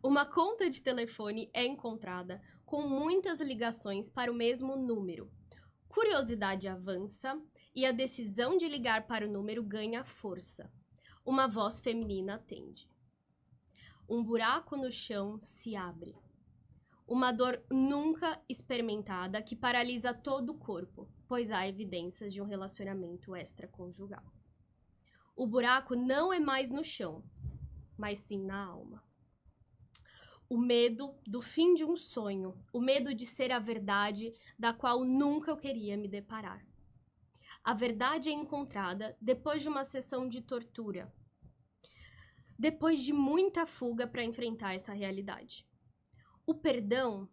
Uma conta de telefone é encontrada com muitas ligações para o mesmo número. Curiosidade avança e a decisão de ligar para o número ganha força. Uma voz feminina atende. Um buraco no chão se abre. Uma dor nunca experimentada que paralisa todo o corpo, pois há evidências de um relacionamento extraconjugal. O buraco não é mais no chão, mas sim na alma. O medo do fim de um sonho, o medo de ser a verdade da qual nunca eu queria me deparar. A verdade é encontrada depois de uma sessão de tortura, depois de muita fuga para enfrentar essa realidade. O perdão,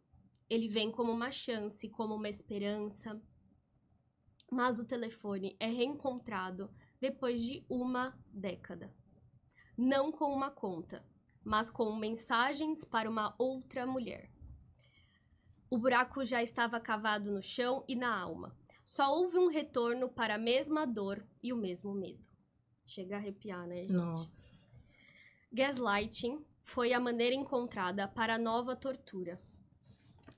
ele vem como uma chance, como uma esperança, mas o telefone é reencontrado depois de uma década. Não com uma conta, mas com mensagens para uma outra mulher. O buraco já estava cavado no chão e na alma. Só houve um retorno para a mesma dor e o mesmo medo. Chega a arrepiar, né, gente? Nossa. Gaslighting foi a maneira encontrada para a nova tortura.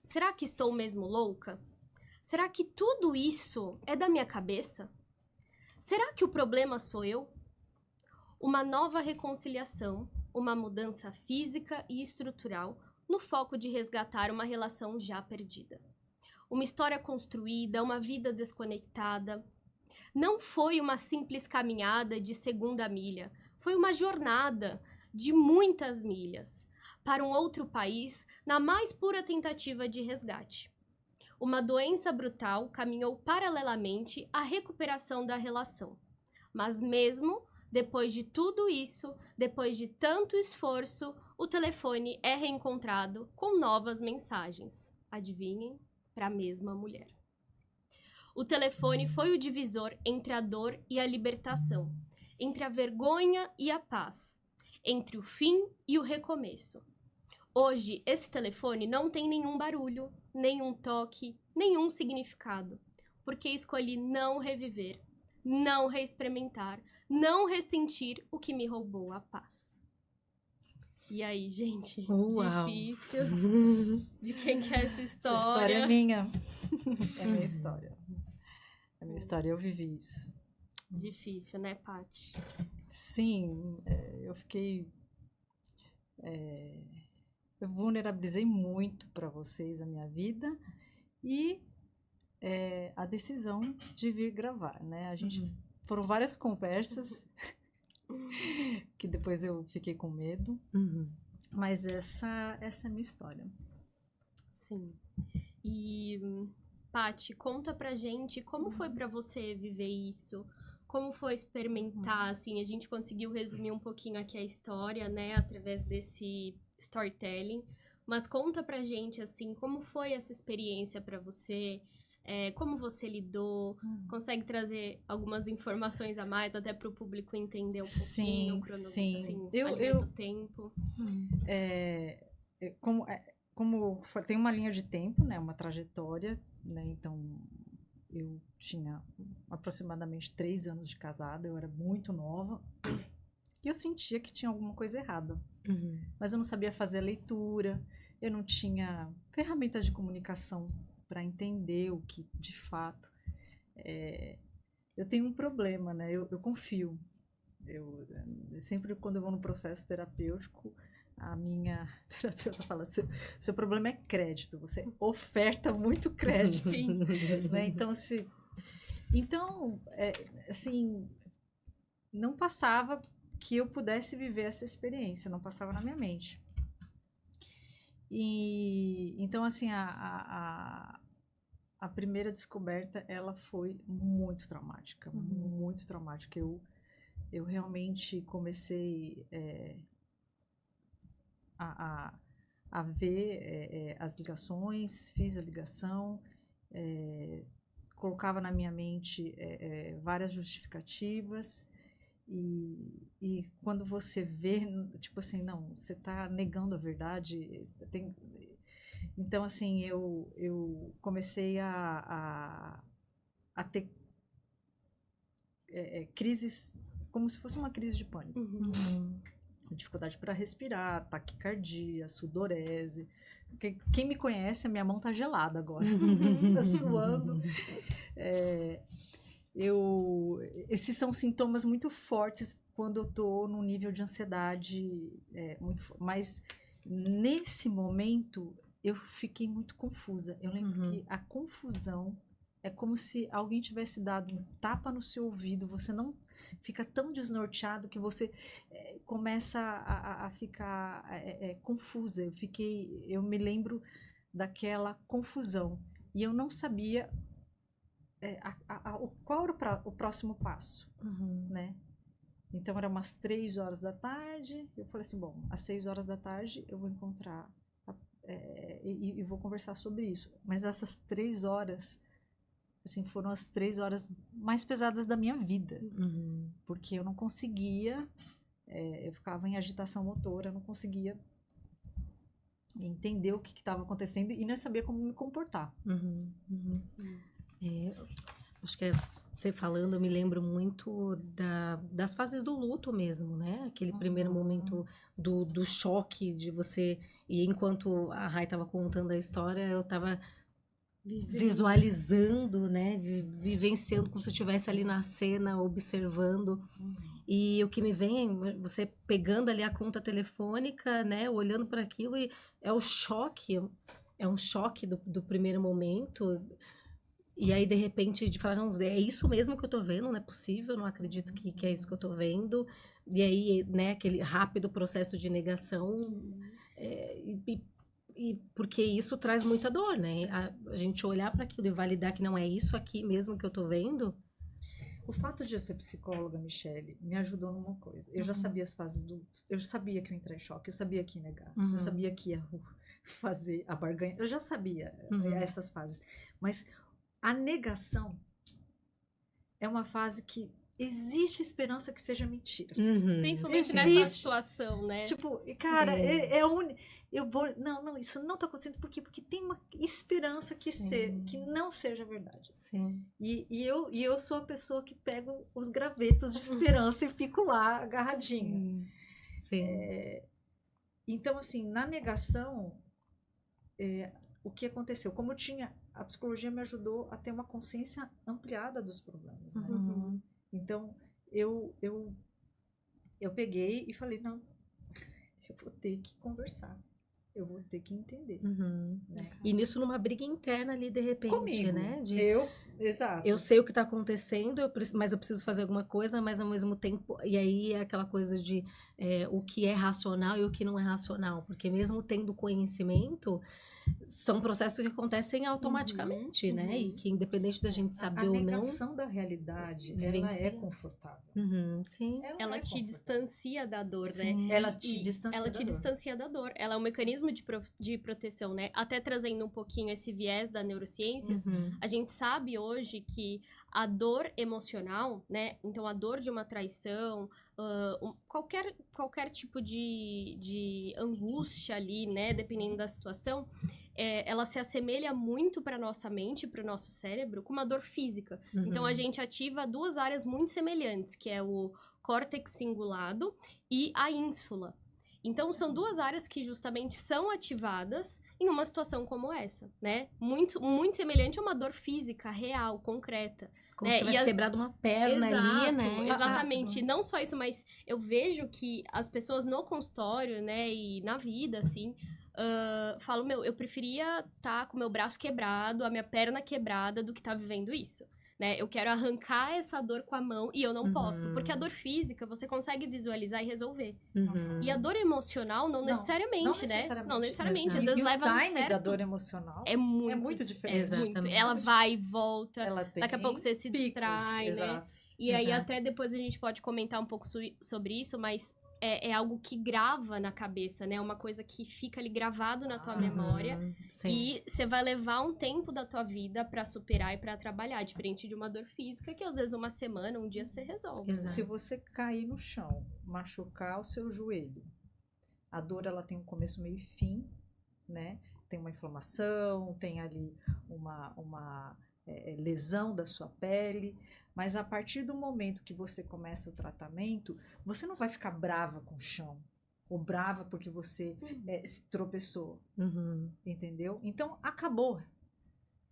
Será que estou mesmo louca? Será que tudo isso é da minha cabeça? Será que o problema sou eu? Uma nova reconciliação, uma mudança física e estrutural no foco de resgatar uma relação já perdida. Uma história construída, uma vida desconectada. Não foi uma simples caminhada de segunda milha, foi uma jornada de muitas milhas para um outro país na mais pura tentativa de resgate. Uma doença brutal caminhou paralelamente à recuperação da relação. Mas mesmo depois de tudo isso, depois de tanto esforço, o telefone é reencontrado com novas mensagens. Adivinhem? Para a mesma mulher. O telefone foi o divisor entre a dor e a libertação, entre a vergonha e a paz, entre o fim e o recomeço. Hoje, esse telefone não tem nenhum barulho, nenhum toque, nenhum significado, porque escolhi não reviver, não reexperimentar, não ressentir o que me roubou a paz. E aí, gente? Uau. Difícil. De quem que é essa história? Essa história é minha. É minha história. É minha história, eu vivi isso. Difícil, né, Paty? Sim, eu fiquei... eu vulnerabilizei muito para vocês a minha vida e a decisão de vir gravar, né? A gente... Foram várias conversas que depois eu fiquei com medo, mas essa é a minha história. Sim. E, Paty, conta pra gente como foi pra você viver isso, como foi experimentar, assim, a gente conseguiu resumir um pouquinho aqui a história, né, através desse storytelling, mas conta pra gente, assim, como foi essa experiência pra você, como você lidou, consegue trazer algumas informações a mais, até pro público entender um pouquinho, sim. Assim, a linha do tempo. Como tem uma linha de tempo, né, uma trajetória, né, então eu tinha aproximadamente 3 anos de casada, eu era muito nova e eu sentia que tinha alguma coisa errada, mas eu não sabia fazer a leitura, eu não tinha ferramentas de comunicação para entender o que de fato eu tenho um problema, né, eu confio, sempre quando eu vou no processo terapêutico, a minha terapeuta fala, seu problema é crédito, você oferta muito crédito. Sim. Né? Então, assim, não passava que eu pudesse viver essa experiência, não passava na minha mente. E então, assim, a primeira descoberta, ela foi muito traumática, muito traumática. Eu realmente comecei a ver as ligações, fiz a ligação, colocava na minha mente várias justificativas e quando você vê, tipo assim, não, você está negando a verdade, então assim, eu comecei a ter crises, como se fosse uma crise de pânico. dificuldade para respirar, taquicardia, sudorese. Porque quem me conhece, a minha mão tá gelada agora, tá suando. Esses são sintomas muito fortes quando eu tô num nível de ansiedade mas nesse momento eu fiquei muito confusa. Eu lembro que a confusão é como se alguém tivesse dado um tapa no seu ouvido, você não fica tão desnorteado que você começa a ficar confusa. Eu me lembro daquela confusão e eu não sabia qual era o próximo passo, né? Então, era umas 3 horas da tarde, eu falei assim, bom, às 6 horas da tarde eu vou encontrar e vou conversar sobre isso. Mas essas 3 horas, assim, foram as 3 horas mais pesadas da minha vida. Porque eu não conseguia, eu ficava em agitação motora, eu não conseguia entender o que estava acontecendo e não sabia como me comportar. Acho que você falando, eu me lembro muito das fases do luto mesmo, né? Aquele primeiro momento do choque de você... E enquanto a Rai estava contando a história, eu estava visualizando, né? Vivenciando como se eu estivesse ali na cena, observando. E o que me vem, você pegando ali a conta telefônica, né? Olhando para aquilo e é o choque. É um choque do primeiro momento. E aí, de repente, de falar, não, é isso mesmo que eu tô vendo, não é possível, não acredito que é isso que eu tô vendo. E aí, né, aquele rápido processo de negação, e porque isso traz muita dor, né? A gente olhar para aquilo e validar que não é isso aqui mesmo que eu tô vendo. O fato de eu ser psicóloga, Michele, me ajudou numa coisa. Eu já sabia as fases eu já sabia que eu ia entrar em choque, eu sabia que ia negar, eu sabia que ia fazer a barganha, eu já sabia essas fases. Mas a negação é uma fase que existe esperança que seja mentira. Principalmente nessa situação, né? Tipo, cara, não, isso não tá acontecendo. Por quê? Porque tem uma esperança que não seja verdade. Sim. E eu sou a pessoa que pego os gravetos de esperança e fico lá agarradinha. Sim. Então, assim, na negação, o que aconteceu? Como eu tinha... A psicologia me ajudou a ter uma consciência ampliada dos problemas, né? Então, eu peguei e falei, não, eu vou ter que conversar. Eu vou ter que entender. Né? E nisso numa briga interna ali, de repente, comigo, né? Exato. Eu sei o que tá acontecendo, mas eu preciso fazer alguma coisa, mas ao mesmo tempo... E aí é aquela coisa de o que é racional e o que não é racional. Porque mesmo tendo conhecimento... São processos que acontecem automaticamente, né? E que independente da gente saber ou não... A negação da realidade, ela é confortável. Sim. Ela te distancia da dor, sim. né? Ela te distancia da dor. Ela é um mecanismo de proteção, né? Até trazendo um pouquinho esse viés da neurociências, a gente sabe hoje que a dor emocional, né? Então, a dor de uma traição... qualquer tipo de angústia ali, né, dependendo da situação, ela se assemelha muito para nossa mente, para o nosso cérebro, com uma dor física. Então, a gente ativa 2 áreas muito semelhantes, que é o córtex cingulado e a ínsula. Então, são 2 áreas que justamente são ativadas em uma situação como essa, né? Muito, muito semelhante a uma dor física, real, concreta. Como se tivesse quebrado uma perna ali, né? Exatamente. Não só isso, mas eu vejo que as pessoas no consultório, né, e na vida, assim, falam, eu preferia estar com o meu braço quebrado, a minha perna quebrada, do que estar vivendo isso. Né? Eu quero arrancar essa dor com a mão e eu não posso. Porque a dor física você consegue visualizar e resolver. E a dor emocional não necessariamente, né? Não necessariamente. Às vezes leva um certo... da dor emocional é muito diferente. Muito. Ela vai e volta. Ela tem daqui a pouco você se distrai, exato. né? E aí até depois a gente pode comentar um pouco sobre isso, mas... É algo que grava na cabeça, né? Uma coisa que fica ali gravado na tua memória. Sim. E você vai levar um tempo da tua vida pra superar e pra trabalhar. Diferente de uma dor física, que às vezes 1 semana, 1 dia você resolve. Exato. Se você cair no chão, machucar o seu joelho, a dor ela tem um começo, meio e fim, né? Tem uma inflamação, tem ali uma lesão da sua pele, mas a partir do momento que você começa o tratamento, você não vai ficar brava com o chão, ou brava porque você se tropeçou, Uhum. entendeu? Então, acabou.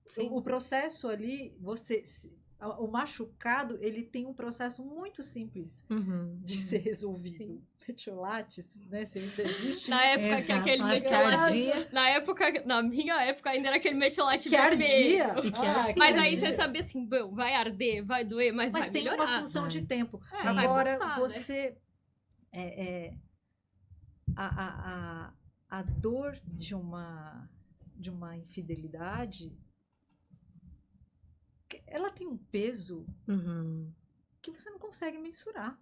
Sim. O processo ali, o machucado, ele tem um processo muito simples Uhum. de ser resolvido. Sim. Metiolates, né? Se ainda existe Na isso. época que aquele Exato. metiolate... Na minha época ainda era aquele metiolate Que ardia. E que Ah, ardia. Mas aí ardia. você sabia assim, bom, vai arder, vai doer, mas vai tem melhorar. uma função de tempo. É, vai Agora, passar, né? você... a dor de uma infidelidade, ela tem um peso Uhum. que você não consegue mensurar.